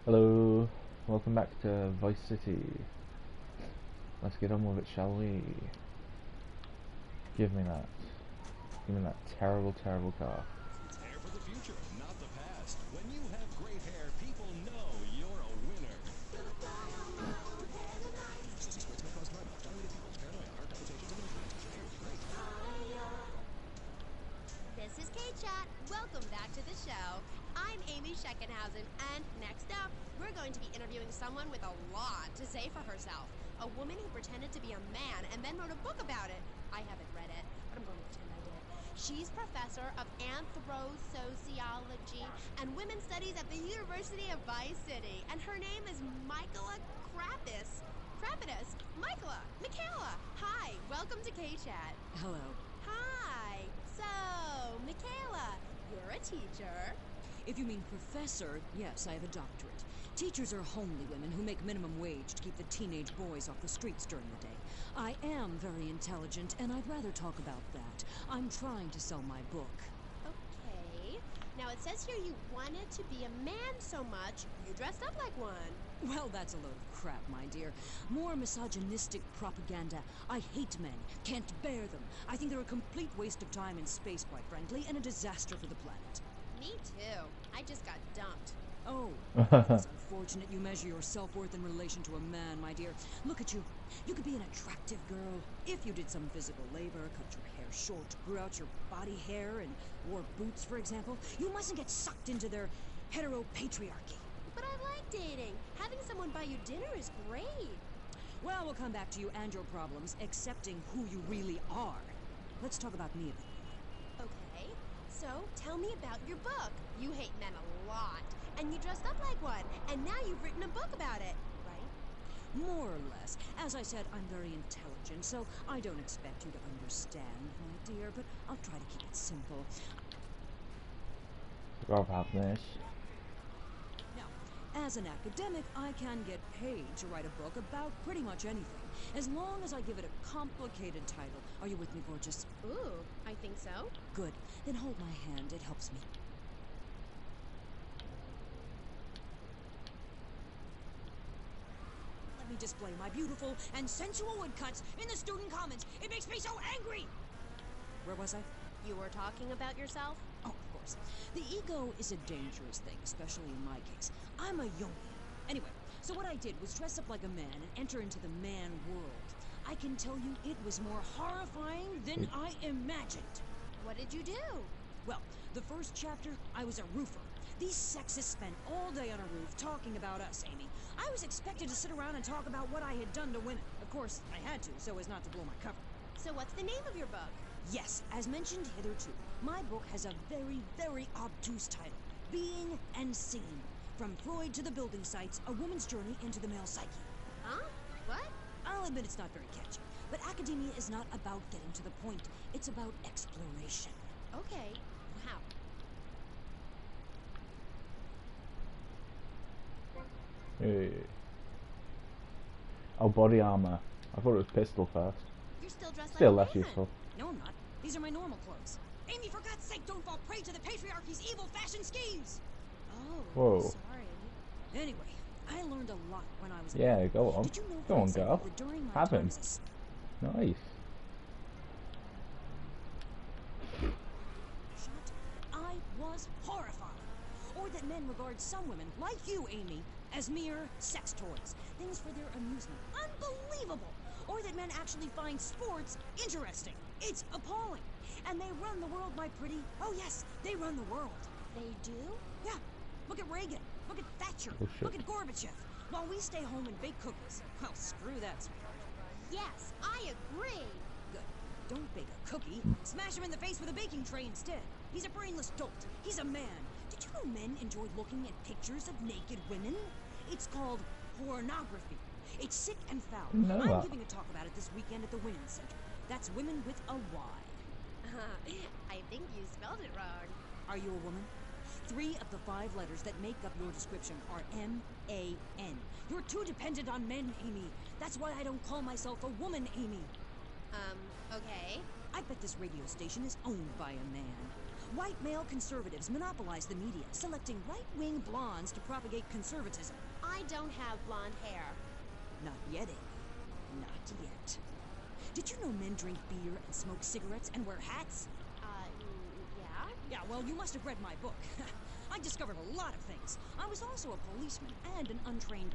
Hello, welcome back to Vice City. Let's get on with it, shall we? Give me that. Give me that terrible, terrible car. It's hair for the future, not the past. When you have great hair, people know you're a winner. This is Kate Chat. Welcome back to the show. I'm Amy Scheckenhausen, and next up, we're going to be interviewing someone with a lot to say for herself. A woman who pretended to be a man and then wrote a book about it. I haven't read it, but I'm going to pretend I did. She's professor of anthro-sociology and women's studies at the University of Vice City, and her name is Michaela Krapitis. Michaela, hi, welcome to K-Chat. Hello. Hi, so, Michaela, you're a teacher. If you mean professor, yes, I have a doctorate. Teachers are homely women who make minimum wage to keep the teenage boys off the streets during the day. I am very intelligent, and I'd rather talk about that. I'm trying to sell my book. Okay. Now it says here you wanted to be a man so much, you dressed up like one. Well, that's a load of crap, my dear. More misogynistic propaganda. I hate men. Can't bear them. I think they're a complete waste of time in space, quite frankly, and a disaster for the planet. Me too. I just got dumped. Oh, it's unfortunate you measure your self-worth in relation to a man, my dear. Look at you. You could be an attractive girl if you did some physical labor, cut your hair short, grew out your body hair, and wore boots, for example. You mustn't get sucked into their heteropatriarchy. But I like dating. Having someone buy you dinner is great. Well, we'll come back to you and your problems, accepting who you really are. Let's talk about me a bit. Okay. So, tell me about your book. You hate men a lot, and you dressed up like one, and now you've written a book about it, right? More or less. As I said, I'm very intelligent, so I don't expect you to understand, my dear, but I'll try to keep it simple. Forgot about this. Now, as an academic, I can get paid to write a book about pretty much anything, as long as I give it a complicated title. Are you with me, gorgeous? Ooh, I think so. Good. Then hold my hand. It helps me. Let me display my beautiful and sensual woodcuts in the student comments. It makes me so angry! Where was I? You were talking about yourself? Oh, of course. The ego is a dangerous thing, especially in my case. I'm a Jungian. Anyway, so what I did was dress up like a man and enter into the man world. I can tell you it was more horrifying than I imagined. What did you do? Well, the first chapter, I was a roofer. These sexists spent all day on a roof talking about us, Amy. I was expected to sit around and talk about what I had done to women. Of course, I had to, so as not to blow my cover. So what's the name of your book? Yes, as mentioned hitherto, my book has a very, very obtuse title. Being and Seen. From Freud to the building sites, a woman's journey into the male psyche. Huh? What? I'll admit it's not very catchy, but academia is not about getting to the point. It's about exploration. Okay. Wow. Hey. Oh, body armor. I thought it was pistol first. You're still dressed Still like less a man. useful. No, I'm not. These are my normal clothes. Amy, for God's sake, don't fall prey to the patriarchy's evil fashion schemes! Oh, Whoa. sorry. Anyway, I learned a lot when I was a Yeah, kid. go on. Did you know, Go for on, example, girl. that during my Have time him. as Nice. shot, I was horrified. Or that men regard some women, like you, Amy, as mere sex toys. Things for their amusement. Unbelievable! Or that men actually find sports interesting. It's appalling. And they run the world, my pretty. Oh yes, they run the world. They do? Yeah. Look at Reagan. Look at Thatcher. Oh, shit. Look at Gorbachev. While we stay home and bake cookies. Well, screw that, sweetheart. Yes, I agree. Good. Don't bake a cookie. Smash him in the face with a baking tray instead. He's a brainless dolt. He's a man. Did you know men enjoy looking at pictures of naked women? It's called pornography. It's sick and foul. Know I'm that. giving a talk about it this weekend at the Women's Center. That's women with a Y. I think you spelled it wrong. Are you a woman? 3 of the 5 letters that make up your description are M-A-N. You're too dependent on men, Amy. That's why I don't call myself a woman, Amy. Okay. I bet this radio station is owned by a man. White male conservatives monopolize the media, selecting right-wing blondes to propagate conservatism. I don't have blonde hair. Not yet, Amy. Not yet. Did you know men drink beer and smoke cigarettes and wear hats? Yeah? Yeah, well, you must have read my book. I discovered a lot of things. I was also a policeman and an untrained...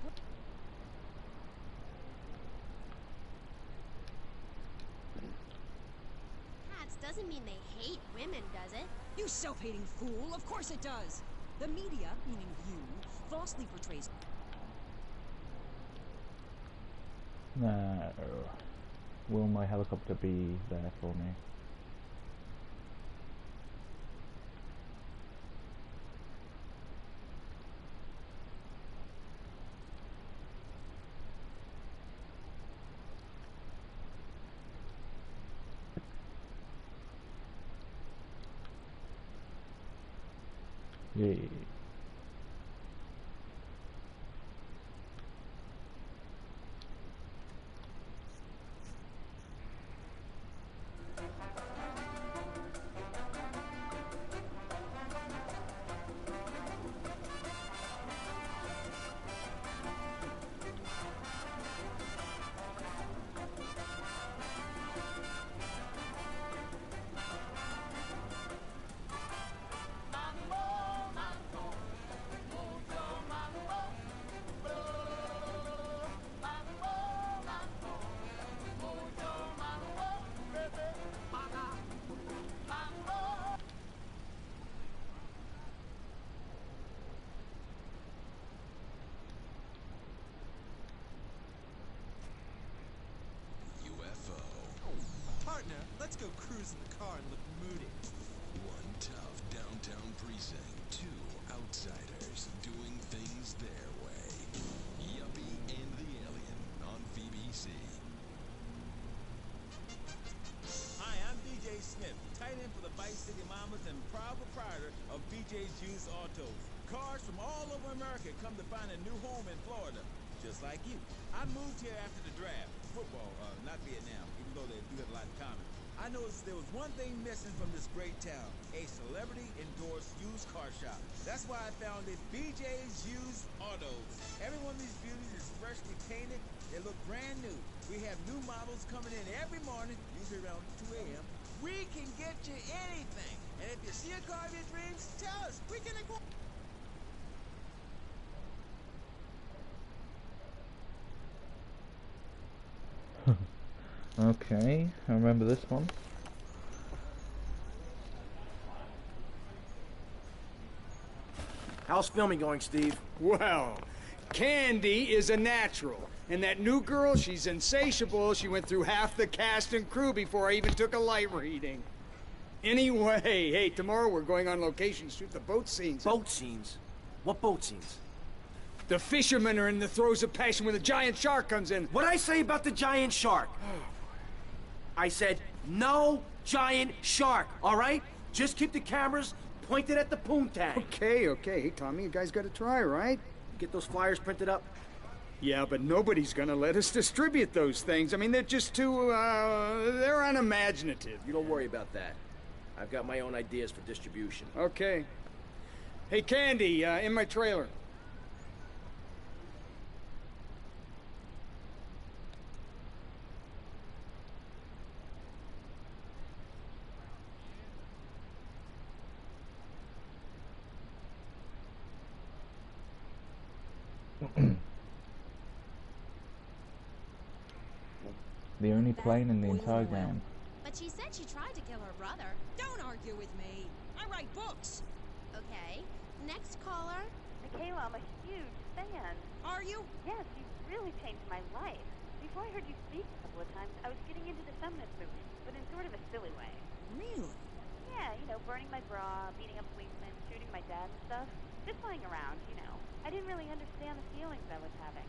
Hats doesn't mean they hate women, does it? You self-hating fool! Of course it does! The media, meaning you, falsely portrays... No. Will my helicopter be there for me? Yeah. UFO. Partner, let's go cruise in the car and look moody. One tough downtown precinct. Two outsiders doing things their way. Yuppie and the Alien on BBC. Hi, I'm BJ Smith, tight end for the Vice City Mamas and proud proprietor of BJ's Used Autos. Cars from all over America come to find a new home in Florida, just like you. I moved here after the draft. Football, not Vietnam, even though they do have a lot in common. I noticed there was one thing missing from this great town, a celebrity-endorsed used car shop. That's why I founded BJ's Used Autos. Every one of these beauties is freshly painted. They look brand new. We have new models coming in every morning, usually around 2 a.m. We can get you anything. And if you see a car of your dreams, tell us. We can inquire. Okay, I remember this one. How's filming going, Steve? Well, Candy is a natural. And that new girl, she's insatiable. She went through half the cast and crew before I even took a light reading. Anyway, hey, tomorrow we're going on location to shoot the boat scenes. Boat scenes? What boat scenes? The fishermen are in the throes of passion when the giant shark comes in. What'd I say about the giant shark? I said, no giant shark, all right? Just keep the cameras pointed at the poontang. Okay. Hey, Tommy, you guys gotta try, right? Get those flyers printed up? Yeah, but nobody's gonna let us distribute those things. I mean, they're just too, they're unimaginative. You don't worry about that. I've got my own ideas for distribution. Okay. Hey, Candy, in my trailer. The only plane in the entire game. But she said she tried to kill her brother. Don't argue with me. I write books. Okay. Next caller. Michaela, I'm a huge fan. Are you? Yes, you've really changed my life. Before I heard you speak a couple of times, I was getting into the feminist movement, but in sort of a silly way. Really? Yeah, you know, burning my bra, beating up policemen, shooting my dad and stuff. Just playing around, you know. I didn't really understand the feelings I was having.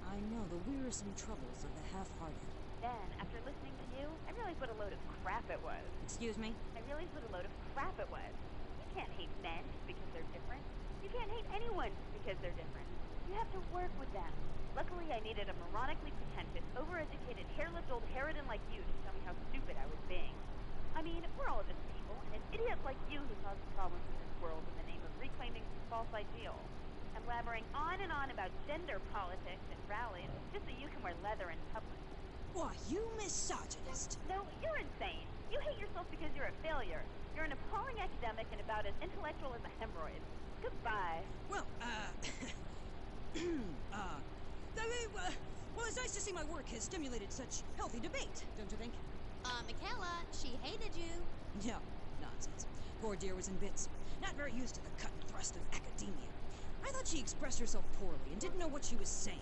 I know the wearisome troubles of the half-hearted. Then, after listening to you, I realized what a load of crap it was. Excuse me? I realized what a load of crap it was. You can't hate men just because they're different. You can't hate anyone just because they're different. You have to work with them. Luckily, I needed a moronically pretentious, overeducated, hair-lipped old harridan like you to tell me how stupid I was being. I mean, we're all just people. people, and it's idiots like you who cause the problems in this world in the name of reclaiming some false ideal. And blabbering on and on about gender politics and rallies just so you can wear leather in public. Why, you misogynist. No, you're insane. You hate yourself because you're a failure. You're an appalling academic and about as intellectual as a hemorrhoid. Goodbye. Well, well, it's nice to see my work has stimulated such healthy debate, don't you think? Michaela, she hated you. No, nonsense. Poor dear was in bits. Not very used to the cut and thrust of academia. I thought she expressed herself poorly and didn't know what she was saying.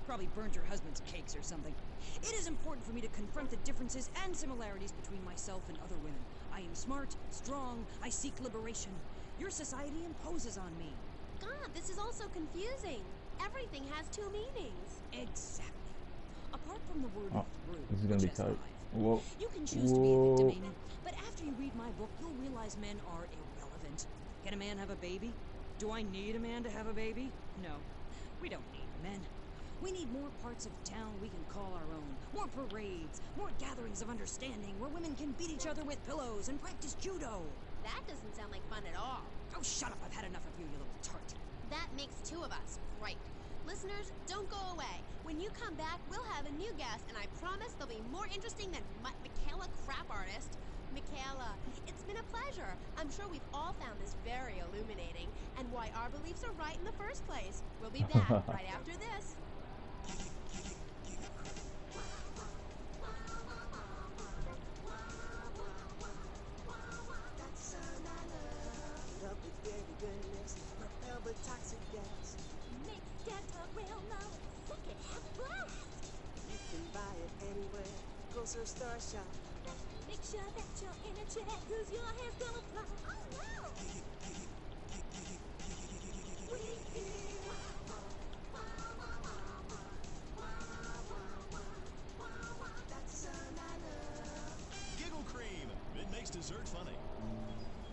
Probably burned her husband's cakes or something. It is important for me to confront the differences and similarities between myself and other women. I am smart, strong, I seek liberation. Your society imposes on me. God, this is all so confusing. Everything has two meanings. Exactly. Apart from the word through, This is gonna which be has tight. five, Whoa. you can choose to be a victim, Amy, but after you read my book, you'll realize men are irrelevant. Can a man have a baby? Do I need a man to have a baby? No, we don't need men. We need more parts of town we can call our own. More parades, more gatherings of understanding where women can beat each other with pillows and practice judo. That doesn't sound like fun at all. Oh, shut up. I've had enough of you, you little tart. That makes two of us, right? Listeners, don't go away. When you come back, we'll have a new guest, and I promise they'll be more interesting than Michaela Crap Artist. Michaela, it's been a pleasure. I'm sure we've all found this very illuminating, and why our beliefs are right in the first place. We'll be back right after this. Toxic gas. Make that a real now. Second half blast. You can buy it anywhere. Grocery store shop. Make sure that you're in a chair, cause your hair's gonna fly. Oh no! Giggle Cream. It makes dessert funny.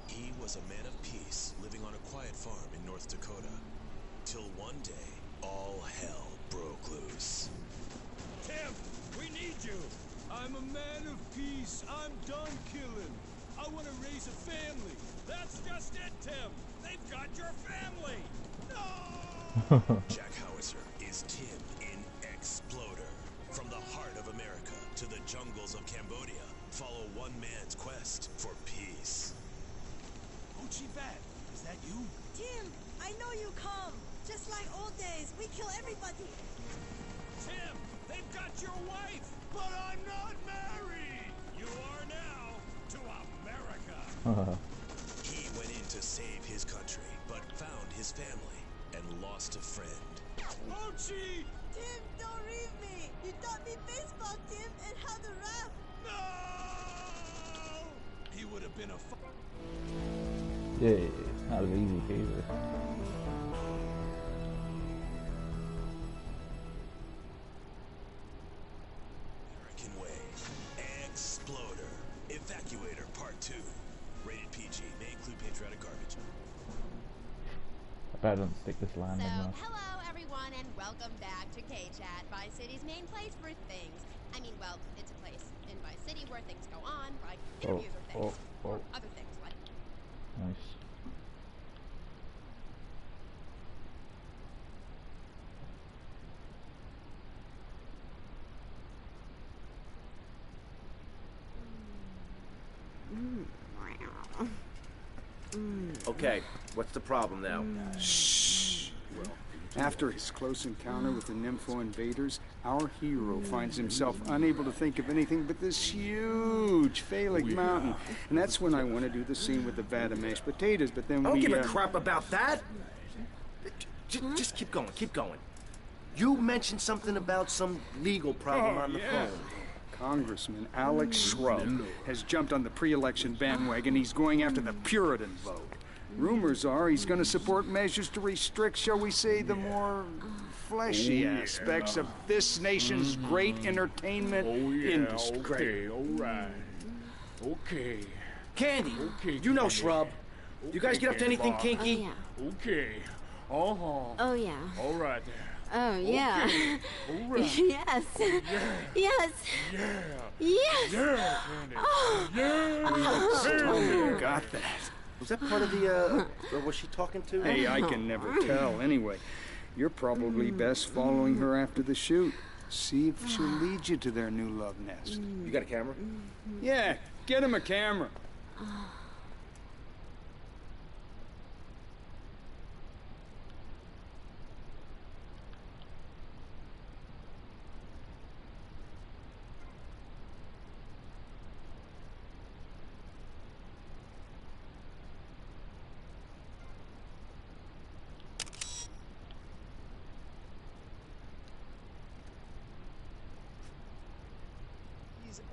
He was a man of peace, living on a quiet farm in North Dakota. Till one day, all hell broke loose. Tim, we need you. I'm a man of peace. I'm done killing. I want to raise a family. That's just it, Tim. They've got your family. No! Jack Howitzer is Tim in Exploder. From the heart of America to the jungles of Cambodia, follow one man's quest for peace. Hoochie Vat, is that you? Tim, I know you come. Just like old days, we kill everybody. Tim, they've got your wife, but I'm not married. You are now to America. He went in to save his country, but found his family and lost a friend. Hoochie! Tim, don't leave me. You taught me baseball, Tim, and how to rap. No! He would have been a Yeah, that was easy peasy. American Way. Exploder. Evacuator Part 2. Rated PG. May include patriotic garbage. I better don't stick this land So, in there. hello everyone, and welcome back to K-Chat, Vice City's main place for things. I mean, well, it's a place in Vice City where things go on, like interviews or things, or other things like. Nice. Okay, what's the problem now? Shh. After his close encounter with the Nympho invaders, our hero finds himself unable to think of anything but this huge phallic mountain. And that's when I want to do the scene with the vat of mashed potatoes, but then I don't we... give a crap about that. Just keep going, keep going. You mentioned something about some legal problem on the phone. Congressman Alex Shrub has jumped on the pre-election bandwagon. He's going after the Puritan vote. Rumors are he's going to support measures to restrict, shall we say, the more fleshy aspects of this nation's great entertainment industry. Okay, all right. Okay. Candy, Okay, you know Candy. Shrub. You guys get up to anything kinky? Okay. Uh-huh. Oh, yeah. All right. Oh, yeah. Okay. All right. Yes. Yes. Yeah. Yes. Yeah, Candy. Oh. Yeah. Totally Very got good. that. Was that part of the, or was she talking to? Hey, I can never tell. Anyway, you're probably best following her after the shoot. See if she'll lead you to their new love nest. You got a camera? Yeah, get him a camera.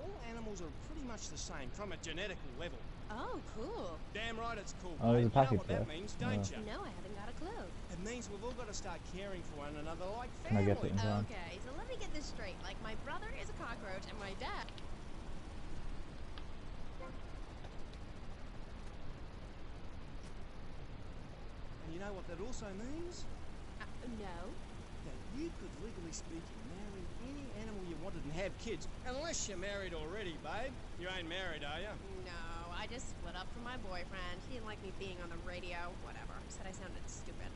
All animals are pretty much the same from a genetical level. Oh, cool. Damn right it's cool. Oh, there's a babe. You know package what that there. means, don't Yeah. you? No, I haven't got a clue. It means we've all got to start caring for one another like Can I family. get it in time? Okay, so let me get this straight. Like, my brother is a cockroach and my dad... And you know what that also means? No. That you could, legally speaking, marry any animal you wanted and have kids. Unless you're married already, babe. You ain't married, are you? No, I just split up from my boyfriend. He didn't like me being on the radio. Whatever. Said I sounded stupid.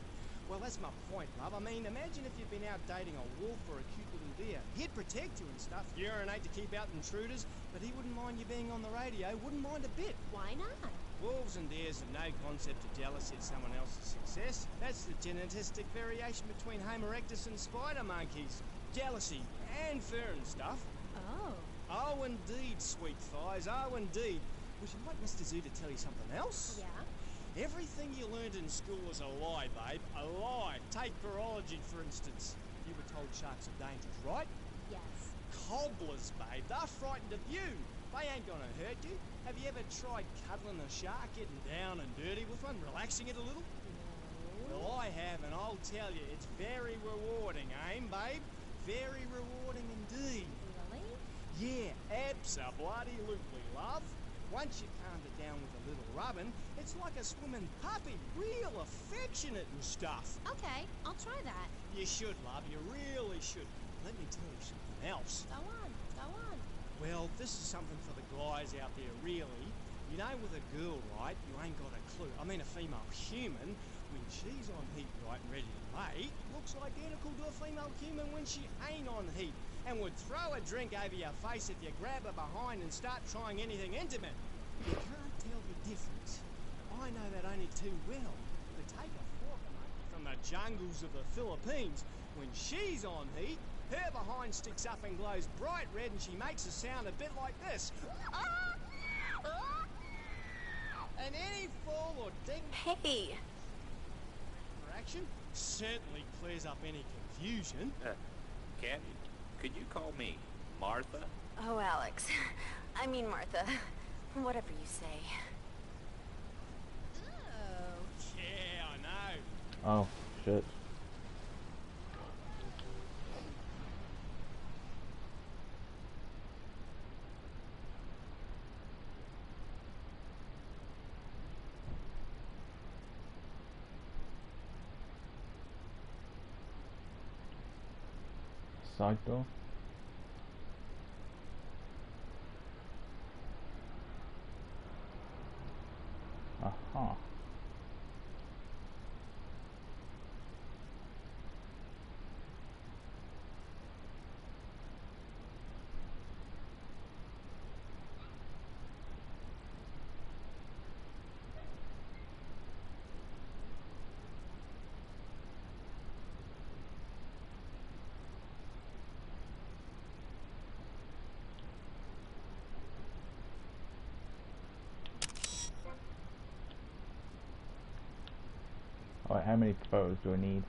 Well, that's my point, love. I mean, imagine if you'd been out dating a wolf or a cute little deer. He'd protect you and stuff, urinate to keep out intruders, but he wouldn't mind you being on the radio, wouldn't mind a bit. Why not? Wolves and deers have no concept of jealousy at someone else's success. That's the genetistic variation between Homo erectus and spider monkeys. Jealousy and fur and stuff. Oh. Oh, indeed, sweet thighs, oh, indeed. Would you like Mr. Zoo to tell you something else? Yeah? Everything you learned in school is a lie, babe. A lie. Take virology, for instance. You were told sharks are dangerous, right? Yes. Cobblers, babe. They're frightened of you. They ain't gonna hurt you. Have you ever tried cuddling a shark, getting down and dirty with one, relaxing it a little? No. Well, I have, and I'll tell you, it's very rewarding, eh, babe? Very rewarding indeed. Really? Yeah, abso-bloody-lutely, love. Once you calmed it down with a little rubbing, it's like a swimming puppy, real affectionate and stuff. Okay, I'll try that. You should, love, you really should. Let me tell you something else. Go on, go on. Well, this is something for the guys out there, really. You know, with a girl, right, you ain't got a clue. I mean, a female human, when she's on heat, right, and ready to mate, looks identical to a female human when she ain't on heat, and would throw a drink over your face if you grab her behind and start trying anything intimate. You can't tell the difference. I know that only too well. But take a forker, mate, from the jungles of the Philippines. When she's on heat, her behind sticks up and glows bright red, and she makes a sound a bit like this. And any fall or ding Hey. action certainly clears up any confusion. Candy, could you call me Martha? Oh, Alex. I mean, Martha. Whatever you say. Oh. Yeah, I know. Oh, shit. Side door. Aha. Alright, how many photos do I need?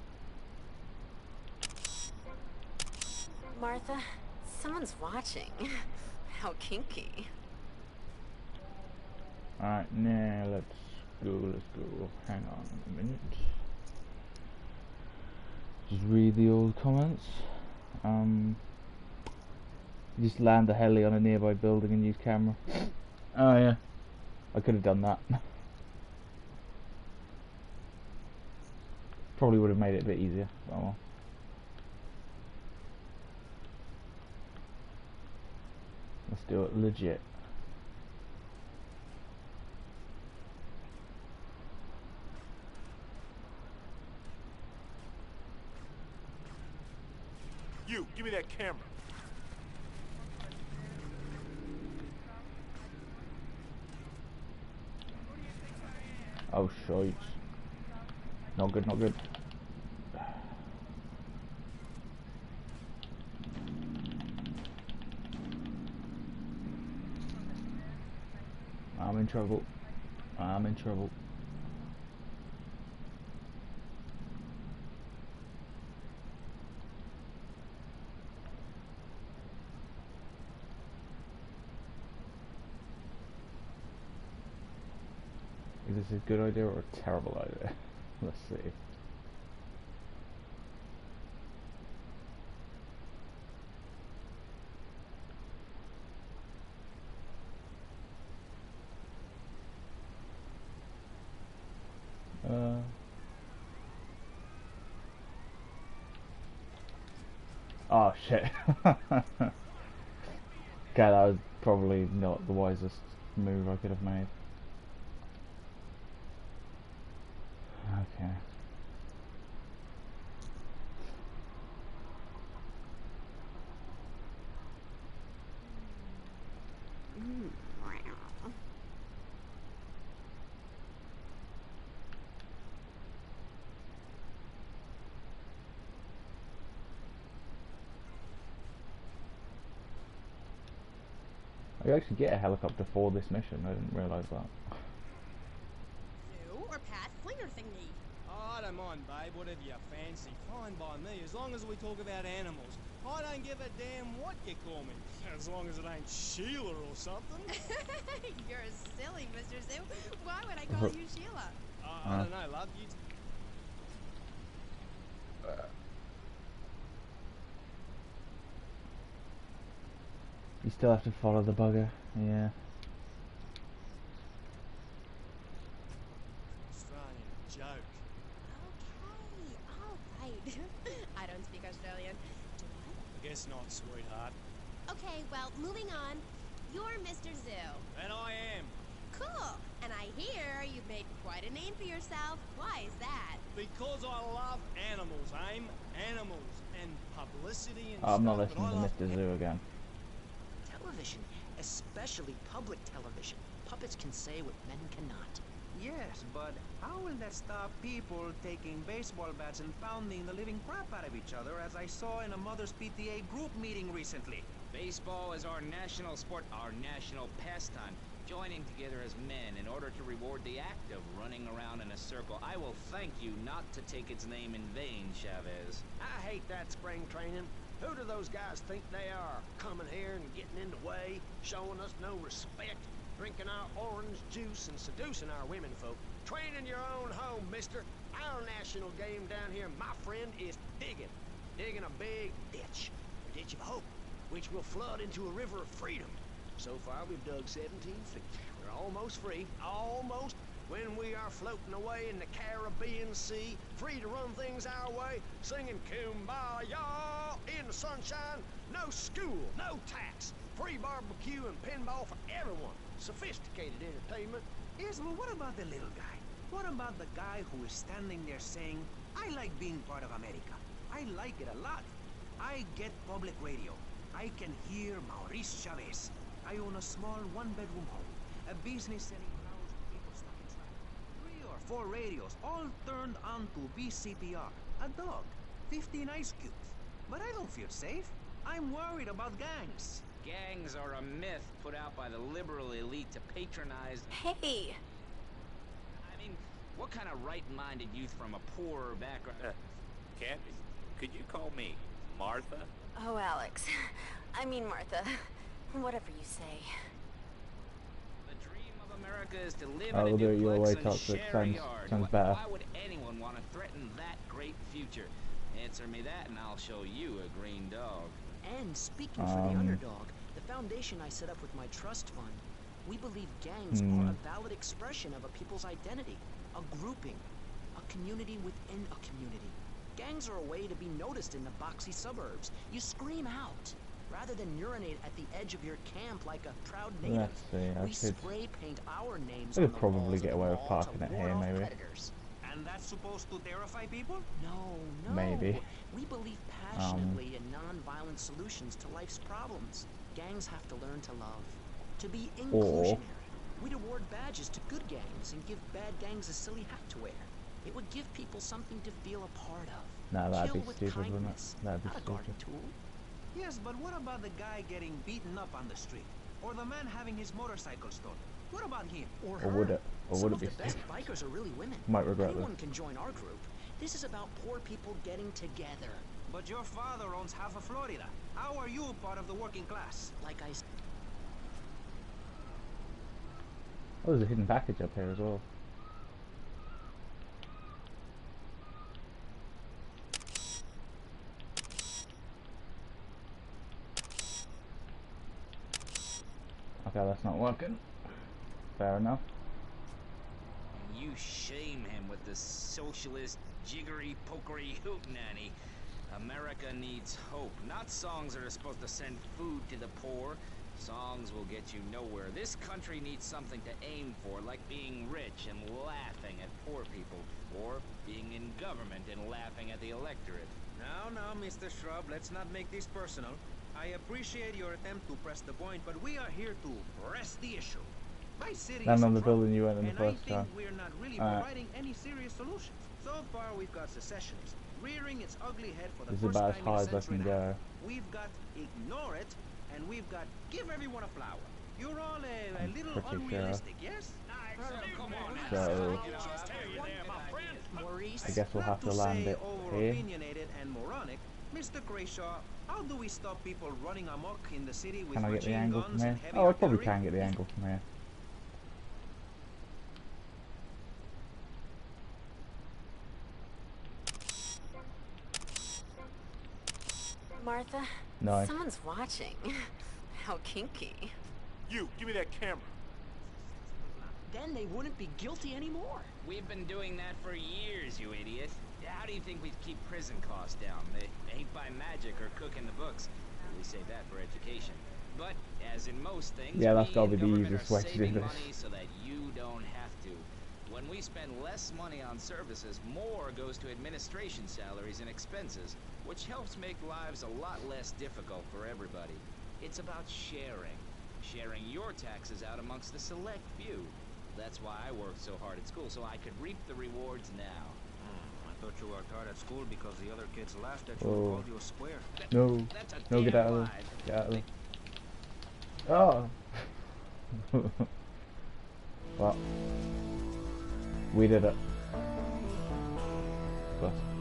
Martha, someone's watching. How kinky. Alright, now let's go. Hang on a minute. Just read the old comments. Just land the heli on a nearby building and use camera. Oh yeah, I could have done that. Probably would have made it a bit easier. Oh well. Let's do it legit. You, give me that camera. Oh, shite. Not good, not good. I'm in trouble. I'm in trouble. Is this a good idea or a terrible idea? Let's see. Oh shit. Okay, that was probably not the wisest move I could have made. Okay. I could actually get a helicopter for this mission. I didn't realise that. Zoo or Pat flinger thingy? Oh, I don't mind, babe. Whatever you fancy. Fine by me, as long as we talk about animals. I don't give a damn what you call me, as long as it ain't Sheila or something. You're silly, Mr. Zoo. Why would I call you Sheila? I don't know, love. You. You still have to follow the bugger, yeah. Australian joke. Okay, alright. I don't speak Australian. Do I? I guess not, sweetheart. Okay, well, moving on. You're Mr. Zoo. And I am. Cool. And I hear you've made quite a name for yourself. Why is that? Because I love animals, aim. Animals. And publicity and I'm not stuff, listening to Mr. Zoo again. Television, especially public television. Puppets can say what men cannot. Yes, but how will that stop people taking baseball bats and pounding the living crap out of each other, as I saw in a Mother's PTA group meeting recently? Baseball is our national sport, our national pastime. Joining together as men in order to reward the act of running around in a circle. I will thank you not to take its name in vain, Chavez. I hate that spring training. Who do those guys think they are? Coming here and getting in the way, showing us no respect, drinking our orange juice and seducing our women folk. Train in your own home, mister. Our national game down here, my friend, is digging. Digging a big ditch. A ditch of hope, which will flood into a river of freedom. So far, we've dug 17 feet. We're almost free. Almost. When we are floating away in the Caribbean Sea, free to run things our way, singing Kumbaya in the sunshine, no school, no tax, free barbecue and pinball for everyone, sophisticated entertainment. Yes, well, what about the little guy? What about the guy who is standing there saying, I like being part of America. I like it a lot. I get public radio. I can hear Maurice Chavez. I own a small one-bedroom home, a business selling flowers to people stuck in traffic. 3 or 4 radios, all turned on to BCPR. A dog, 15 ice cubes. But I don't feel safe. I'm worried about gangs. Gangs are a myth put out by the liberal elite to patronize... Hey! I mean, what kind of right-minded youth from a poorer background... Candy, could you call me Martha? Oh, Alex. I mean Martha. Whatever you say. The dream of America is to live Oh, in a we'll do it your way, duplex and Toxic. share a Sounds yard. better. Why would anyone want to threaten that great future? Answer me that and I'll show you a green dog. And speaking for the underdog, the foundation I set up with my trust fund, we believe gangs are a valid expression of a people's identity, a grouping, a community within a community. Gangs are a way to be noticed in the boxy suburbs. You scream out. Rather than urinate at the edge of your camp like a proud native, Let's see, I we could, spray paint our names I on could the probably walls get of away the with mall parking to it ward here, off maybe. predators. And that's supposed to terrify people? No, no. Maybe. We believe passionately in non-violent solutions to life's problems. Gangs have to learn to love, to be inclusionary. We'd award badges to good gangs and give bad gangs a silly hat to wear. It would give people something to feel a part of. No, that'd Kill be with stupid, wouldn't it? kindness, That'd be not a guarded stupid. tool. Yes, but what about the guy getting beaten up on the street? Or the man having his motorcycle stolen? What about him? Or Or would it? Or Some would it of be the best stupid? bikers are really women. Might regret Anyone this. can join our group. This is about poor people getting together. But your father owns half of Florida. How are you part of the working class? Like I said. Oh, there's a hidden package up here as well. Okay, that's not working. Fair enough. You shame him with the socialist, jiggery, pokery hootenanny. America needs hope, not songs that are supposed to send food to the poor. Songs will get you nowhere. This country needs something to aim for, like being rich and laughing at poor people, or being in government and laughing at the electorate. Now, Mr. Shrub, let's not make this personal. I appreciate your attempt to press the point, but we are here to press the issue. My city Land is on in the trouble, building you went in the and first I think time. we're not really Alright. providing any serious solutions. So far, we've got secessionism rearing its ugly head for the This is first about as time high in a as I century can now. go. We've got ignore it, and we've got give everyone a flower. You're all a little pretty sure. unrealistic, yes? Come on now. So, Maurice, I guess we'll have to Not land say it here. over-opinionated and moronic, Mr. Grayshaw, how do we stop people running amok in the city with Can I get the machine angle from guns here? and heavy Oh, I probably artillery? can get the angle from here. Martha, Nice. someone's watching. How kinky. You, give me that camera. then they wouldn't be guilty anymore. We've been doing that for years, you idiot. How do you think we'd keep prison costs down? They ain't by magic or cooking the books. We save that for education. But, as in most things, Yeah, that's we gotta in be the government easiest are way to do saving this. money so that you don't have to. When we spend less money on services, more goes to administration salaries and expenses, which helps make lives a lot less difficult for everybody. It's about sharing. Sharing your taxes out amongst the select few. That's why I worked so hard at school, so I could reap the rewards now. I thought you worked hard at school because the other kids laughed at you Oh. and called you a square. No, That's a no, get damn out of lie. there. Get out of there. Oh! Well, we did it.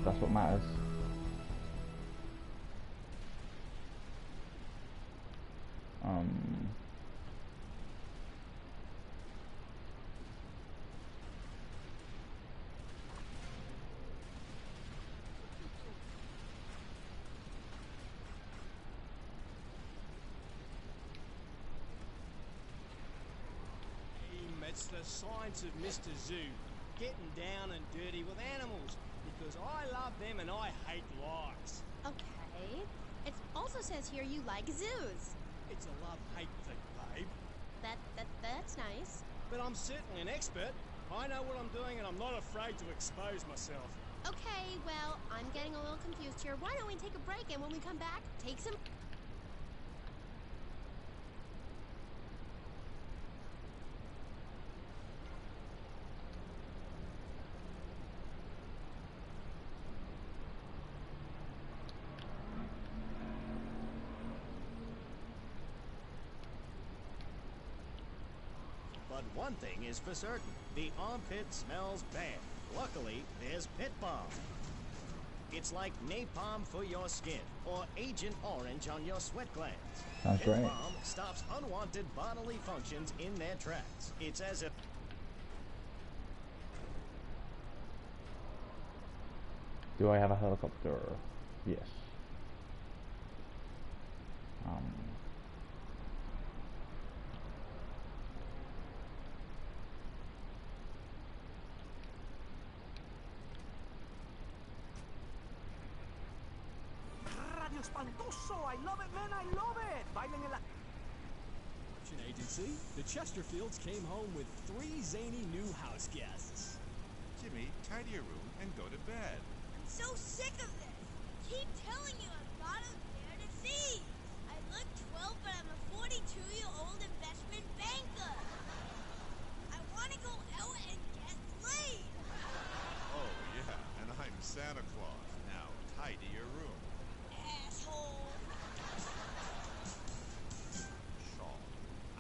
That's what matters. It's the science of Mr. Zoo, getting down and dirty with animals, because I love them and I hate lies. Okay. It also says here you like zoos. It's a love-hate thing, babe. That's nice. But I'm certainly an expert. I know what I'm doing and I'm not afraid to expose myself. Okay, well, I'm getting a little confused here. Why don't we take a break and when we come back, take some... But one thing is for certain, the armpit smells bad. Luckily, there's Pit Balm. It's like napalm for your skin, or Agent Orange on your sweat glands. Sounds Pit great. Balm stops unwanted bodily functions in their tracks. It's as if... Do I have a helicopter? Yes. Radio espantoso. I love it, man, I love it. Bailen en la... Production agency, the Chesterfields came home with 3 zany new house guests. Jimmy, tidy your room and go to bed. I'm so sick of this. Keep telling you I'm not a fair to see. I look 12, but I'm a 42-year-old investment banker. I want to go out and get laid. Oh, yeah, and I'm Santa Claus. Now, tidy your room. Asshole. Shaw,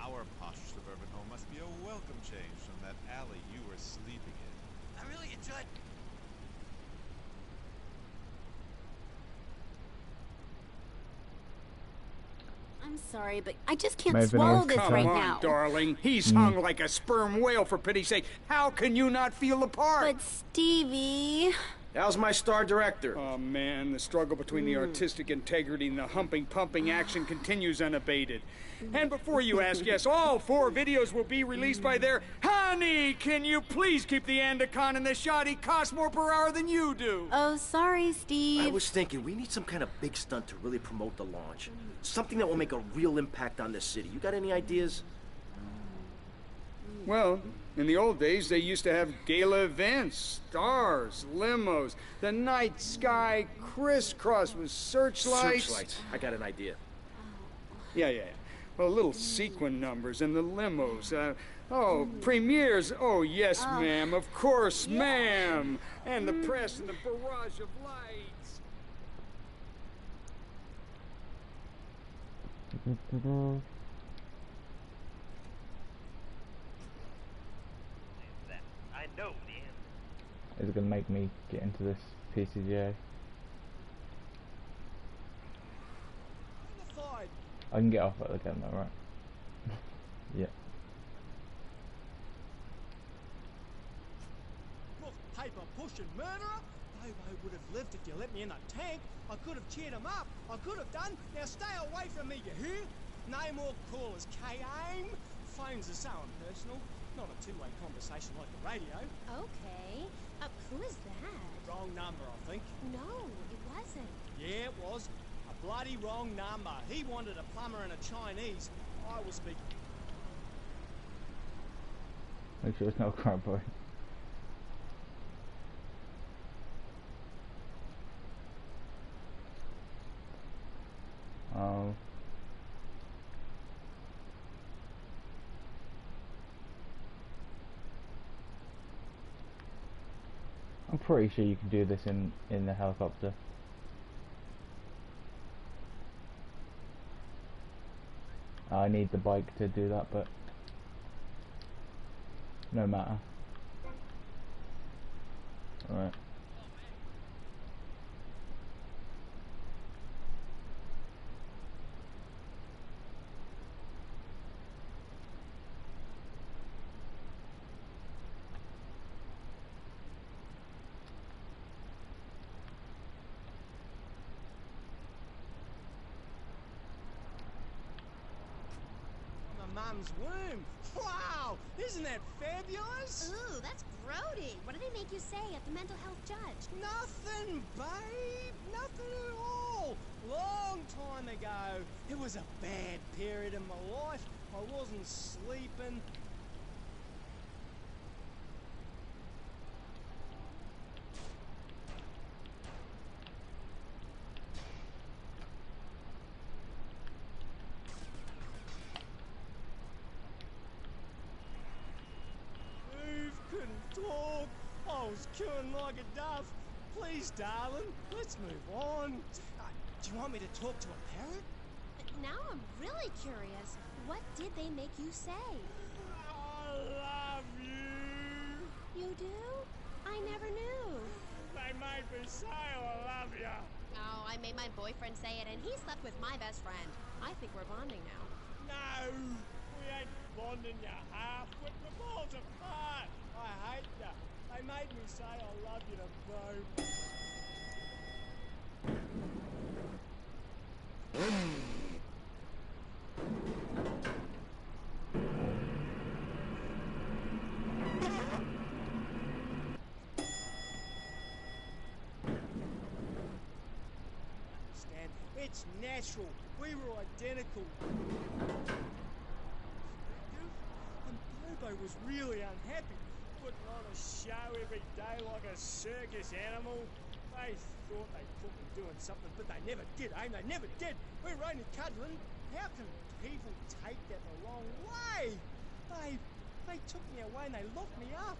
our posh suburban home must be a welcome change from that alley you were sleeping in. I really enjoyed... I'm sorry, but I just can't Maybe swallow not. this Come right on, now. darling. He's hung like a sperm whale, for pity's sake. How can you not feel the part? But Stevie... How's my star director? Oh, man, the struggle between the artistic integrity and the humping, pumping action continues unabated. And before you ask, yes, all 4 videos will be released by their... Honey, can you please keep the Andacon in the shot? He costs more per hour than you do. Oh, sorry, Steve. I was thinking, we need some kind of big stunt to really promote the launch. Something that will make a real impact on the city. You got any ideas? Well, in the old days, they used to have gala events, stars, limos, the night sky crisscross with searchlights. Searchlights. I got an idea. Yeah. Well, little sequin numbers and the limos. Premieres. Oh, yes, ma'am. Of course, ma'am. And the press and the barrage of lights. I know the answer. Is it going to make me get into this PCGA? I can get off it again though, right? Yeah. Look, paper pushing murderer. They would have lived if you let me in a tank. I could have cheered him up. I could have done. Now stay away from me, you hear? No more callers, K-AIM. Phones are so impersonal. Not a two-way conversation like the radio. Okay. Who is that? Wrong number, I think. No, it wasn't. Yeah, it was. A bloody wrong number. He wanted a plumber and a Chinese. I was speaking. Make sure it's not a crab boy. I'm pretty sure you can do this in the helicopter. I need the bike to do that, but no matter. Alright. Mum's womb. Wow! Isn't that fabulous? Ooh, that's grody. What did they make you say at the mental health judge? Nothing, babe. Nothing at all. Long time ago. It was a bad period in my life. I wasn't sleeping. Talk. I was cooing like a dove. Please, darling, let's move on. Do you want me to talk to a parrot? Now I'm really curious. What did they make you say? I love you. You do? I never knew. They made me say I love you. Oh, I made my boyfriend say it, and he slept with my best friend. I think we're bonding now. No, we ain't bonding, you half. With the balls apart. I hate you. They made me say I love you to both. It's natural. We were identical. And Bobo was really unhappy, putting on a show every day like a circus animal. They thought they caught me doing something, but they never did, eh? They never did. We were only cuddling. How can people take that the wrong way? They took me away and they locked me up.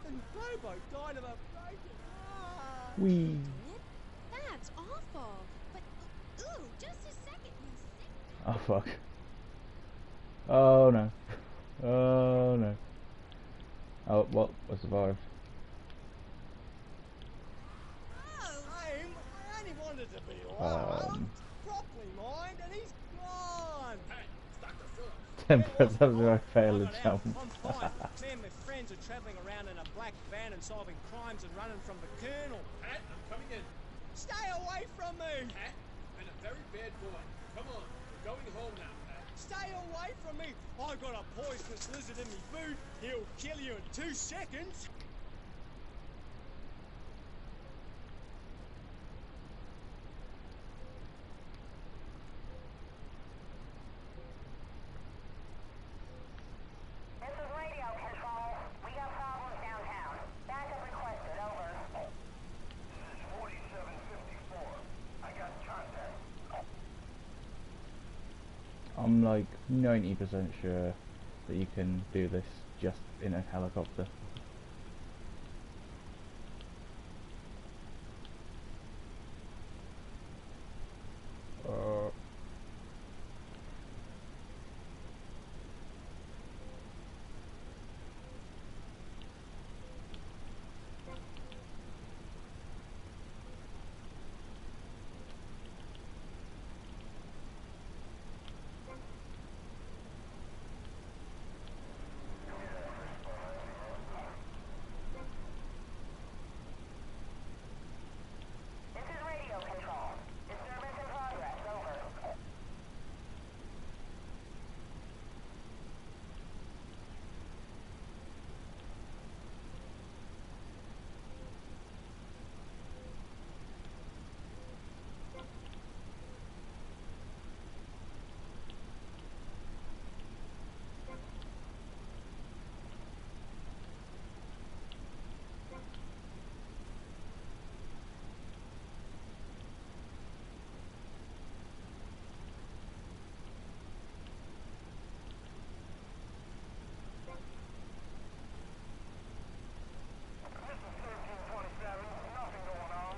And Bobo died of a broken heart. Wee. That's awful. But, ooh, just a second, you sick. Oh fuck. Oh no. Oh no. Oh well, I survived. I only wanted to be loved, properly mind, and he's gone. Hey, it's Dr. Phillips. 10% of my failed jump. I'm fine. Me and my friends are travelling around in a black van and solving crimes and running from the Colonel. Pat, I'm coming in. Stay away from me! Pat, been a very bad boy. Come on, we're going home now, Pat. Stay away from me! I got a poisonous lizard in me food. He'll kill you in 2 seconds. This is radio control. We got problems downtown. Backup requested, over. This is 4754. I got contact. I'm like 90% sure that you can do this just in a helicopter. This is radio control. Disturbance in progress, over. This is 1327. Nothing going on.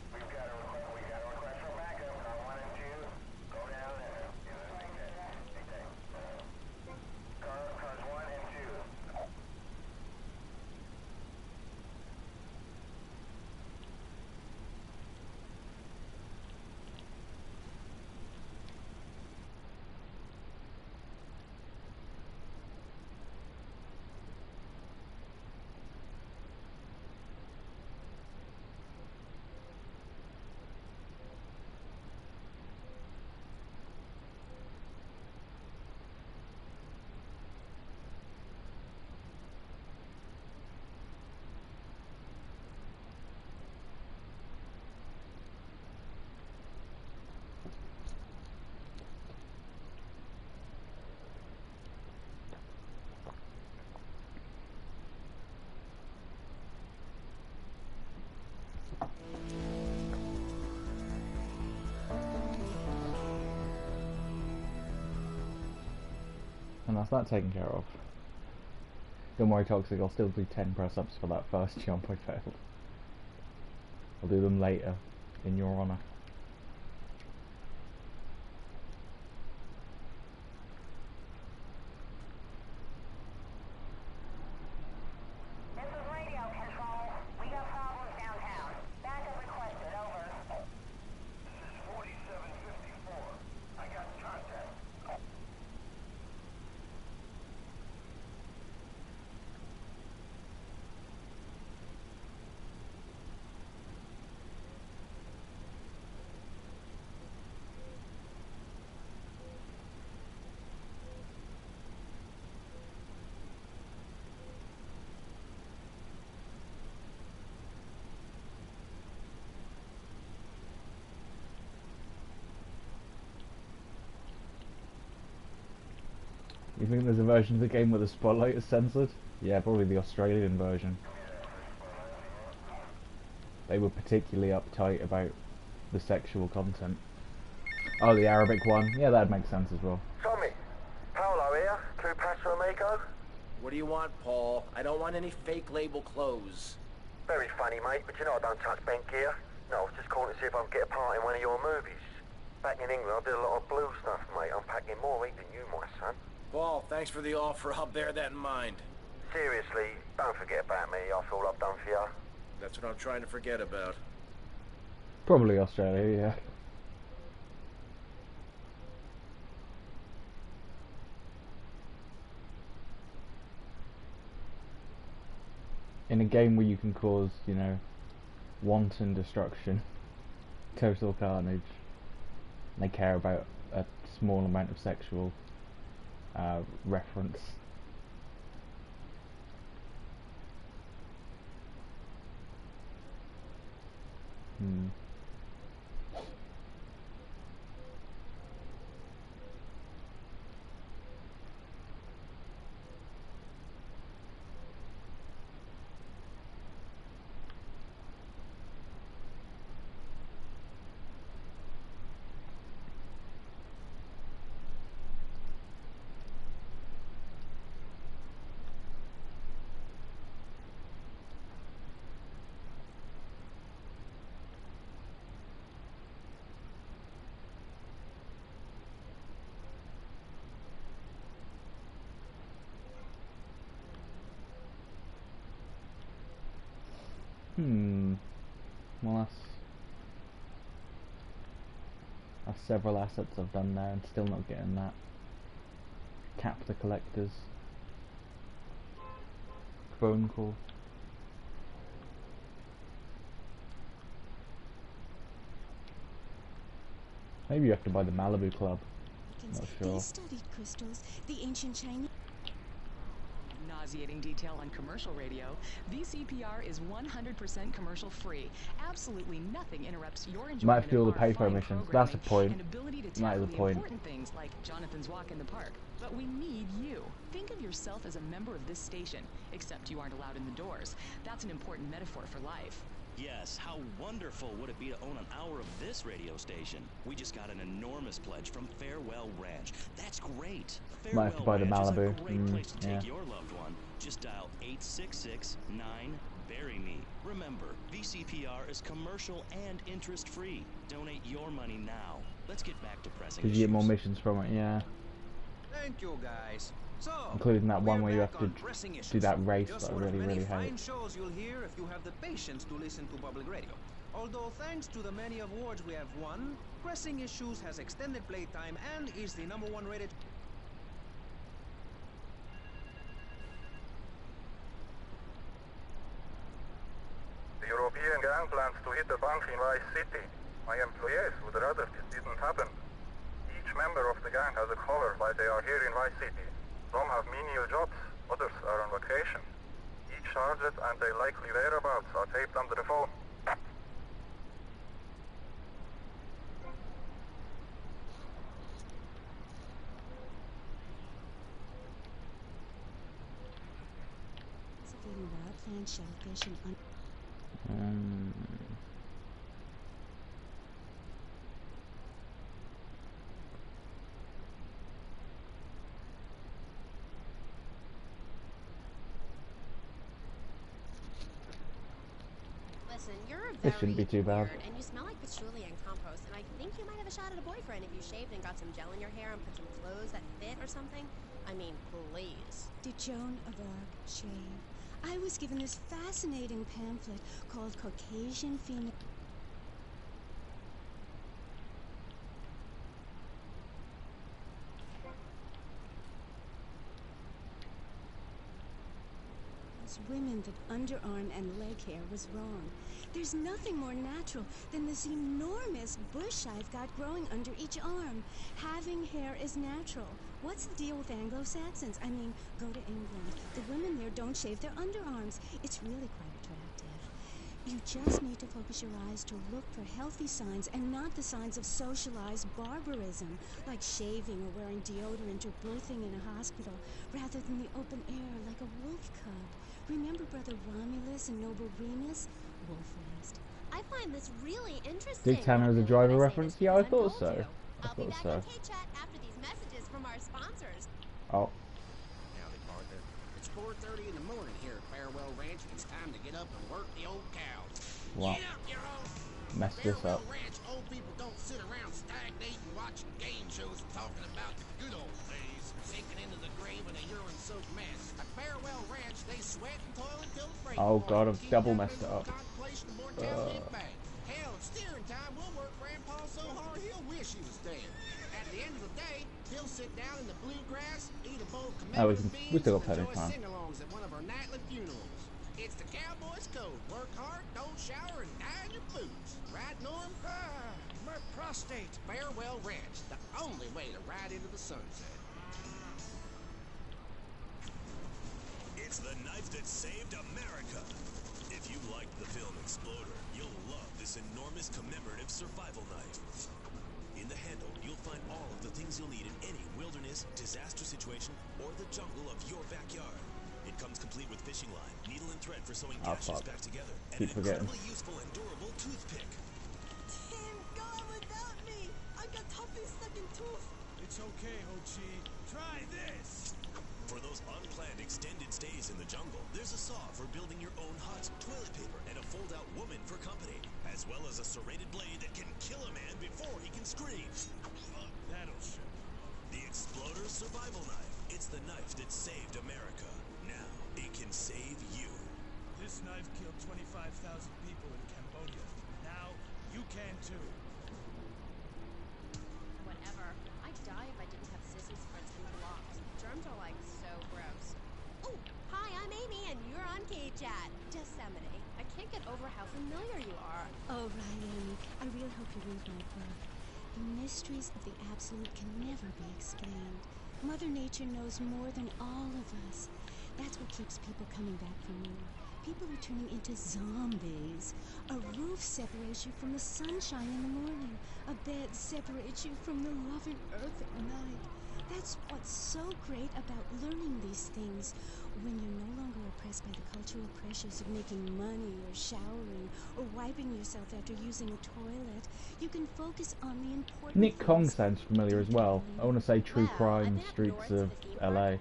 We got a request for backup. Car 1 and 2. Go down there. Cars 1 and 2. And that's that taken care of. Don't worry, Toxic, I'll still do 10 press-ups for that first jump I failed. I'll do them later, in your honour. This is radio control. We got problems downtown. Backup requested, over. This is 4754. I got contact. You think there's a version of the game where the spotlight is censored? Yeah, probably the Australian version. They were particularly uptight about the sexual content. Oh, the Arabic one? Yeah, that'd make sense as well. Tommy, Paolo here, Tu Paso Amigo. What do you want, Paul? I don't want any fake label clothes. Very funny, mate, but you know I don't touch bank gear. No, I was just calling to see if I could get a part in one of your movies. Back in England, I did a lot of blue stuff, mate. I'm packing more ink than you, my son. Paul, thanks for the offer. I'll bear that in mind. Seriously, don't forget about me after all I've done for you. That's what I'm trying to forget about. Probably Australia, yeah. In a game where you can cause, you know, wanton destruction, total carnage, they care about a small amount of sexual reference. Well, that's several assets I've done there and still not getting that. Cap the collectors. Phone call. Maybe you have to buy the Malibu Club. Not sure. They studied crystals, the ancient Chinese. Nauseating detail on commercial radio. VCPR is 100% commercial free. Absolutely nothing interrupts your enjoyment. Might have to do all the of our pay fine missions. That's the point. and ability to That tackle is the the point. important things like Jonathan's walk in the park. But we need you. Think of yourself as a member of this station, except you aren't allowed in the doors. That's an important metaphor for life. Yes, how wonderful would it be to own an hour of this radio station? We just got an enormous pledge from Farewell Ranch. That's great. Might have to buy the Ranch Malibu. is a great place to Yeah. take your loved one. Just dial 866-9-BURY-ME. Remember, VCPR is commercial and interest-free. Donate your money now. Let's get back to pressing Did you get issues. more missions from it? Yeah. Thank you, guys. So, Including that one we're where you back have to on pressing do issues. that race Just that I one of really, many really fine hate. shows you'll hear if you have the patience to listen to public radio. Although thanks to the many awards we have won, Pressing Issues has extended playtime and is the #1 rated. The European gang plans to hit a bank in Vice City. My employees would rather this didn't happen. Each member of the gang has a collar while they are here in Vice City. Some have menial jobs, others are on vacation. Each target and their likely whereabouts are taped under the phone. Cultivating wild plant shellfish and Listen, you're This very shouldn't be too bad. weird, and you smell like patchouli and compost, and I think you might have a shot at a boyfriend if you shaved and got some gel in your hair and put some clothes that fit or something. I mean, please. Did Joan of Arc shave? I was given this fascinating pamphlet called Caucasian Female. Women that underarm and leg hair was wrong. There's nothing more natural than this enormous bush I've got growing under each arm. Having hair is natural. What's the deal with Anglo-Saxons? I mean, go to England. The women there don't shave their underarms. It's really quite attractive. You just need to focus your eyes to look for healthy signs and not the signs of socialized barbarism, like shaving or wearing deodorant or birthing in a hospital, rather than the open air like a wolf cub. Remember Brother Romulus and Noble Remus? Wolf-raised. I find this really interesting. Did Tanner as a driver reference? Yeah, I thought so. I I'll be thought back so. on K-Chat after these messages from our sponsors. Oh, Howdy, partner. It's 4:30 in the morning here at Farewell Ranch, and it's time to get up and work the old cows. wow. Get up, you Messed this up. Farewell Ranch, old people don't sit around stagnating watching game shows and talking about the good old days, sinking into the grave in a urine-soaked mess. At Farewell Ranch, they sweat and toil until the break. Oh god, I've double messed it up. Contemplation of mortality in fact. Hell, at steering time, we'll work Grandpa so hard he'll wish he was dead. At the end of the day, he'll sit down in the bluegrass, eat a bowl of commemorative beans, we still got and plenty of enjoy time. sing-alongs at one of our nightly funerals. It's the Cowboys code. Work hard, don't shower, and die in your boots. Right, Norm? My prostate. Farewell Ranch, the only way to ride into the sunset. It's the knife that saved America. If you liked the film Exploder, you'll love this enormous commemorative survival knife. In the handle, you'll find all of the things you'll need in any wilderness, disaster situation, or the jungle of your backyard. It comes complete with fishing line, needle and thread for sewing gashes back together, and Keep an forgetting. incredibly useful and durable toothpick. Tim, go on without me. I got toffee stuck in tooth. It's okay, Ho-Chi. Try this. For those unplanned extended stays in the jungle, there's a saw for building your own hut, toilet paper, and a fold-out woman for company, as well as a serrated blade that can kill a man before he can scream. That'll show. The Exploder Survival Knife. It's the knife that saved America. Now, it can save you. This knife killed 25,000 people in Cambodia. Now, you can too. Whatever. I'd die if I didn't have Sissy Spritz blocked. Germs are like so gross. Oh, hi, I'm Amy, and you're on K-Chat. Yosemite. I can't get over how familiar you are. Oh, Ryan, I really hope you read my book. The mysteries of the absolute can never be explained. Mother Nature knows more than all of us. That's what keeps people coming back for more. People are turning into zombies. A roof separates you from the sunshine in the morning. A bed separates you from the loving earth at night. That's what's so great about learning these things. When you're no longer oppressed by the cultural pressures of making money or showering or wiping yourself after using a toilet, you can focus on the important Nick things. Kong sounds familiar as well. I want to say True Crime Streets of LA.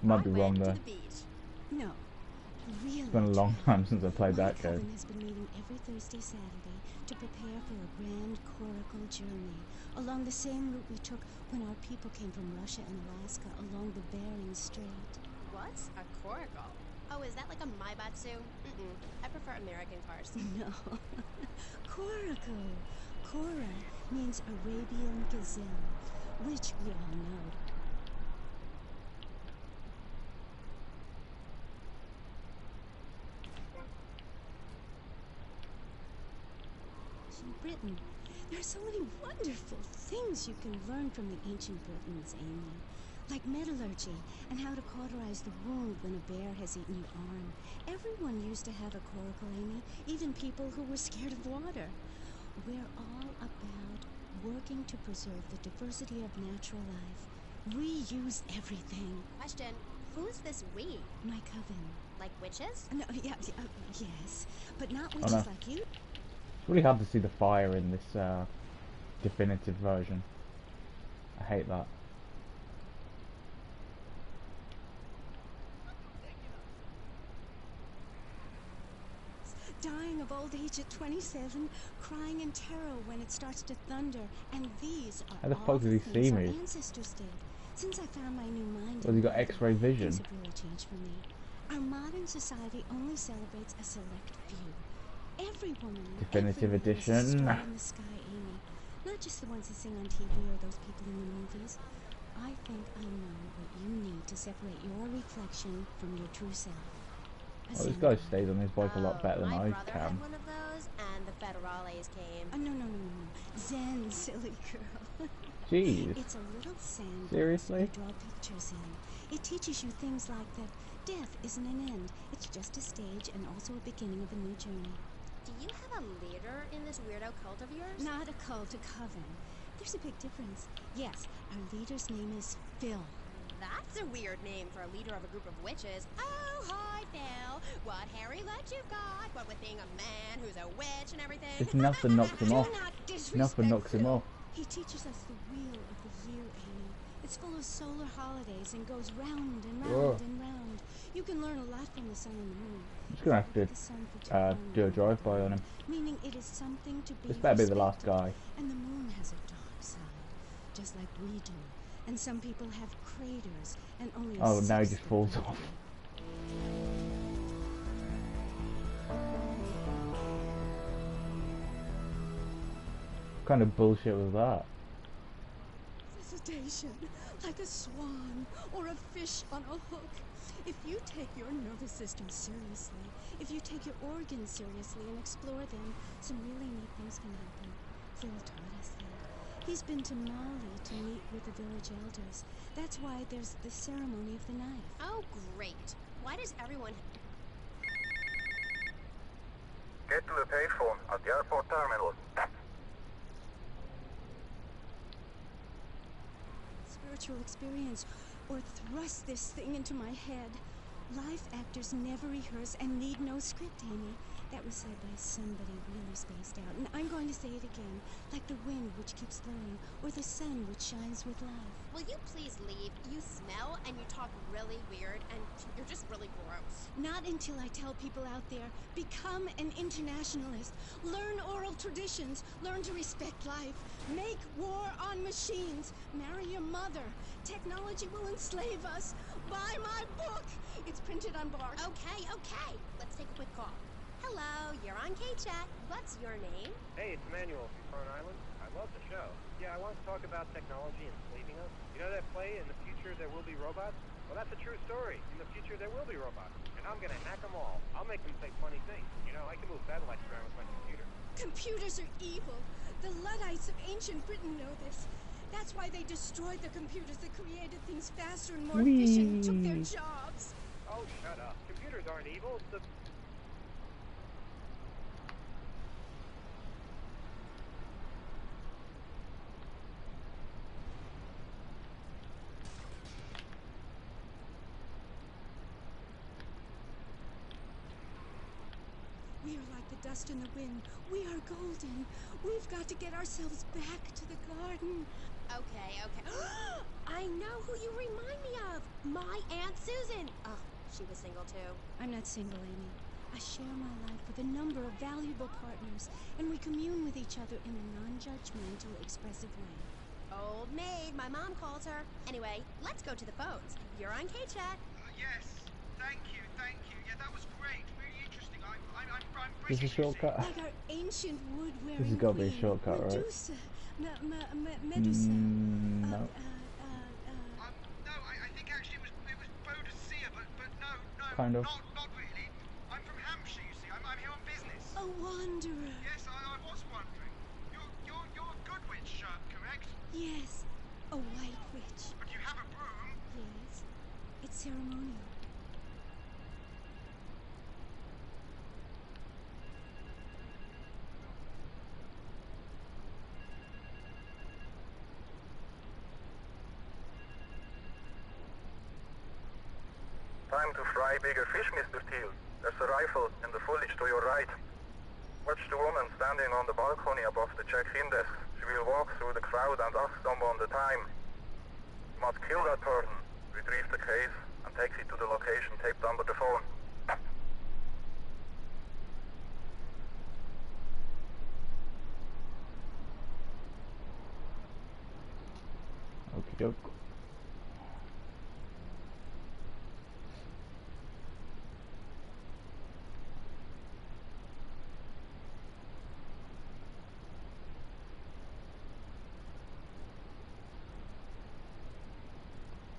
Might be wrong there. No, really. It's been a long time since I played that game. Coven has been meeting every Thursday, Saturday to prepare for a grand coracle journey along the same route we took when our people came from Russia and Alaska along the Bering Strait. What? A coracle? Oh, is that like a Maibatsu? I prefer American cars. No. Coracle. Cora means Arabian gazelle, which we all know. Britain. There are so many wonderful things you can learn from the ancient Britons, Amy. Like metallurgy and how to cauterize the wound when a bear has eaten your arm. Everyone used to have a coracle, Amy, even people who were scared of water. We're all about working to preserve the diversity of natural life. We use everything. Question, who's this we? My coven. Like witches? No, yes, but not witches like you. It's really hard to see the fire in this definitive version. I hate that. Dying of old age at 27, crying in terror when it starts to thunder, and these are How the all fuck did he things see our me? ancestors did. Since I found my new mind, Well, he got X-ray vision. things have really changed for me. Our modern society only celebrates a select few. Every woman, Definitive every man is a edition. star in the sky, Amy. Not just the ones that sing on TV or those people in the movies. I think I know what you need to separate your reflection from your true self. Well, this guy stays on his bike a lot better than My I brother had can. one of those, and the federales came. No. Zen, silly girl. Jeez. It's a little sandbox Seriously? you draw pictures in. It teaches you things like that death isn't an end. It's just a stage and also a beginning of a new journey. Do you have a leader in this weirdo cult of yours? Not a cult, a coven. There's a big difference. Yes, our leader's name is Phil. That's a weird name for a leader of a group of witches. Oh, hi, Phil. What hairy legs you've got? What with being a man who's a witch and everything? Just nothing knocks him off. Nothing knocks him off. He teaches us the wheel of the year, Amy. It's full of solar holidays and goes round and round and round. You can learn a lot from the sun and the moon. I'm just gonna have to do a drive-by on him. Meaning it is something to be This better be the last respected. guy. And the moon has a dark side, just like we do. And some people have craters and only a Oh, now he sixth just falls off. What kind of bullshit was that? Visitation, like a swan or a fish on a hook. If you take your nervous system seriously, if you take your organs seriously and explore them, some really neat things can happen. Phil taught us that. He's been to Mali to meet with the village elders. That's why there's the ceremony of the knife. Oh, great. Why does everyone... Get to the payphone at the airport terminal. Spiritual experience, or thrust this thing into my head. Live actors never rehearse and need no script, Amy. That was said by somebody really spaced out, and I'm going to say it again, like the wind which keeps blowing, or the sun which shines with love. Will you please leave? You smell and you talk really weird and you're just really gross. Not until I tell people out there, become an internationalist, learn oral traditions, learn to respect life, make war on machines, marry your mother. Technology will enslave us. Buy my book. It's printed on bark. Okay, okay. Let's take a quick call. Hello, you're on K-Chat. What's your name? Hey, it's Emmanuel from Fern Island. I love the show. Yeah, I want to talk about technology enslaving us. You know that play, In the Future There Will Be Robots? Well, that's a true story. In the future, there will be robots. And I'm gonna hack them all. I'll make them say funny things. You know, I can move satellites around with my computer. Computers are evil. The Luddites of ancient Britain know this. That's why they destroyed the computers that created things faster and more efficient and took their jobs. Oh, shut up. Computers aren't evil. It's the... We are like the dust in the wind. We are golden. We've got to get ourselves back to the garden. Okay, okay. I know who you remind me of. My Aunt Susan. Oh, she was single too. I'm not single, Amy. I share my life with a number of valuable partners, and we commune with each other in a non-judgmental, expressive way. Old maid, my mom calls her. Anyway, let's go to the phones. You're on K-Chat. Yes, thank you. Yeah, that was great. Really interesting. I'm This is a shortcut. Like our ancient wood-wearing This has got to be a queen, shortcut, right? Medusa. Medusa. No. No, I think actually it was Boadicea, but no, Kind of. not really. I'm from Hampshire, you see. I'm here on business. A wanderer. Yes, I was wondering. You're a good witch, correct? Yes, a white witch. But you have a broom. Yes, it's ceremonial. Time to fry bigger fish, Mr. Teal. There's a rifle in the foliage to your right. Watch the woman standing on the balcony above the check-in desk. She will walk through the crowd and ask someone the time. You must kill that person, retrieve the case, and take it to the location taped under the phone. Okie doke.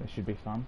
This should be fun.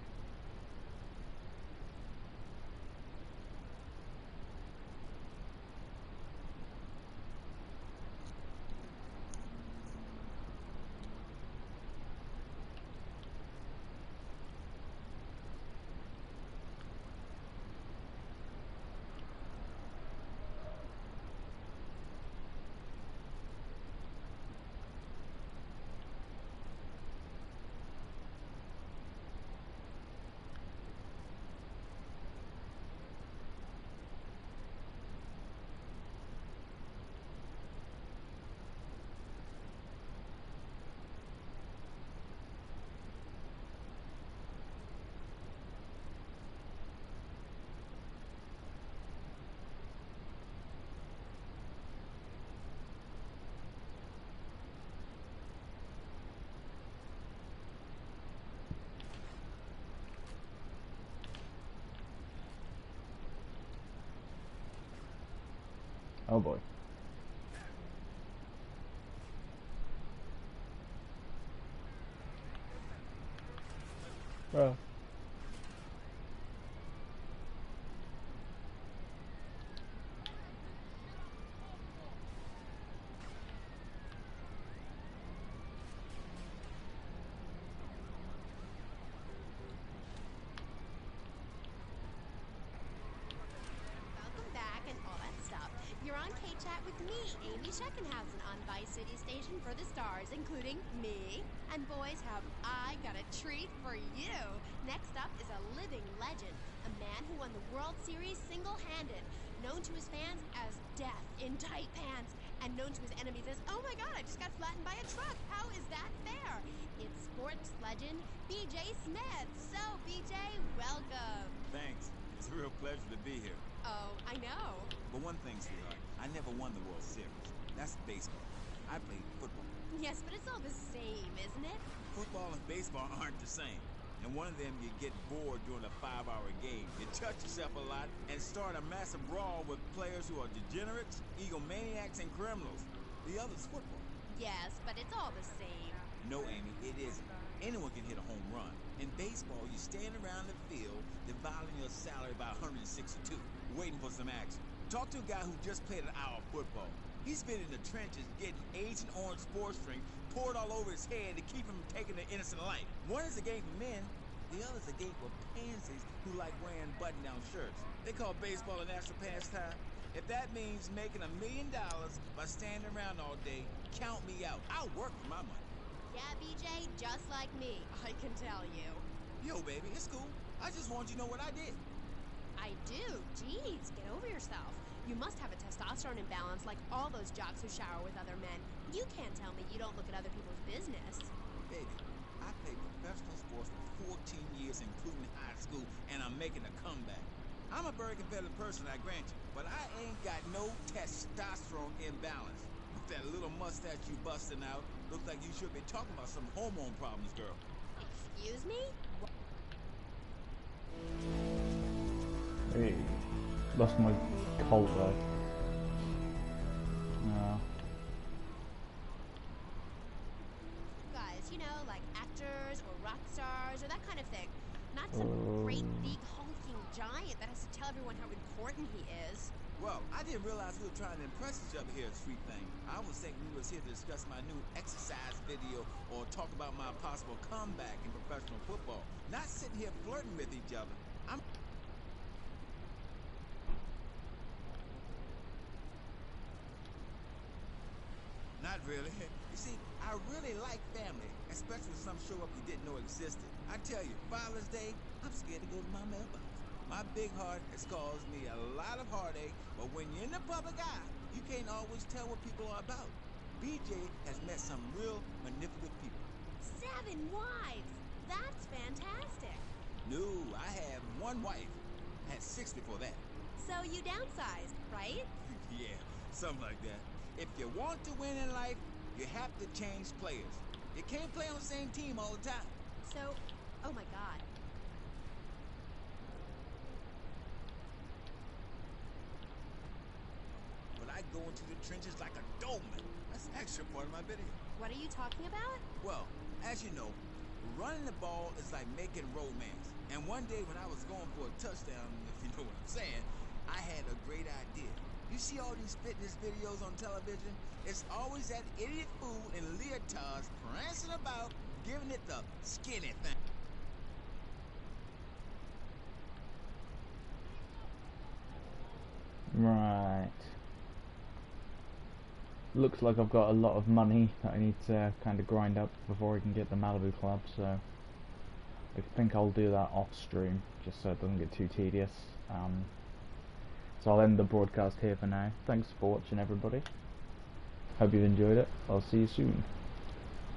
Oh boy. Oh. Welcome back and all that stuff. You're on K-Chat with me, Amy Scheckenhausen, on Vice City Station for the stars, including me. And boys, have I got a treat for you. Next up is a living legend, a man who won the World Series single-handed, known to his fans as Death in Tight Pants, and known to his enemies as, oh my god, I just got flattened by a truck. How is that fair? It's sports legend BJ Smith. So, BJ, welcome. Thanks. It's a real pleasure to be here. Oh, I know. But one thing, sweetheart, I never won the World Series. That's baseball. I played football. Yes, but it's all the same, isn't it? Football and baseball aren't the same. And one of them, you get bored during a 5-hour game. You touch yourself a lot and start a massive brawl with players who are degenerates, egomaniacs, and criminals. The other's football. Yes, but it's all the same. No, Amy, it isn't. Anyone can hit a home run. In baseball, you stand around the field, dividing your salary by 162, waiting for some action. Talk to a guy who just played an hour of football. He's been in the trenches getting Agent Orange sports drink poured all over his head to keep him from taking an innocent life. One is a game for men, the other is a game for pansies who like wearing button-down shirts. They call baseball a national pastime. If that means making $1 million by standing around all day, count me out. I'll work for my money. Yeah, BJ, just like me, I can tell you. Yo, baby, it's cool. I just want you to know what I did. I do? Jeez, get over yourself. You must have a testosterone imbalance like all those jocks who shower with other men. You can't tell me you don't look at other people's business. Baby, I played professional sports for 14 years, including high school, and I'm making a comeback. I'm a very competitive person, I grant you, but I ain't got no testosterone imbalance. With that little mustache you busting out, looks like you should be talking about some hormone problems, girl. Excuse me? Hey, lost my colt though. No. Guys, you know, like actors or rock stars or that kind of thing. Not some great big hulking giant that has to tell everyone how important he is. Well, I didn't realize we were trying to impress each other here at Street Thing. I was thinking we was here to discuss my new exercise video or talk about my possible comeback in professional football. Not sitting here flirting with each other. I'm... Not really. You see, I really like family, especially when some show up you didn't know existed. I tell you, Father's Day, I'm scared to go to my mailbox. My big heart has caused me a lot of heartache, but when you're in the public eye, you can't always tell what people are about. BJ has met some real manipulative people. 7 wives! That's fantastic! No, I have 1 wife. I had 6 before that. So you downsized, right? Yeah, something like that. If you want to win in life, you have to change players. You can't play on the same team all the time. So, oh my god. But I go into the trenches like a Doberman. That's an extra part of my video. What are you talking about? Well, as you know, running the ball is like making romance. And one day when I was going for a touchdown, if you know what I'm saying, I had a great idea. You see all these fitness videos on television? It's always that idiot fool in leotards prancing about, giving it the skinny thing. Right. Looks like I've got a lot of money that I need to kind of grind up before I can get the Malibu Club, so I think I'll do that off stream, just so it doesn't get too tedious. So I'll end the broadcast here for now. Thanks for watching, everybody. Hope you've enjoyed it. I'll see you soon.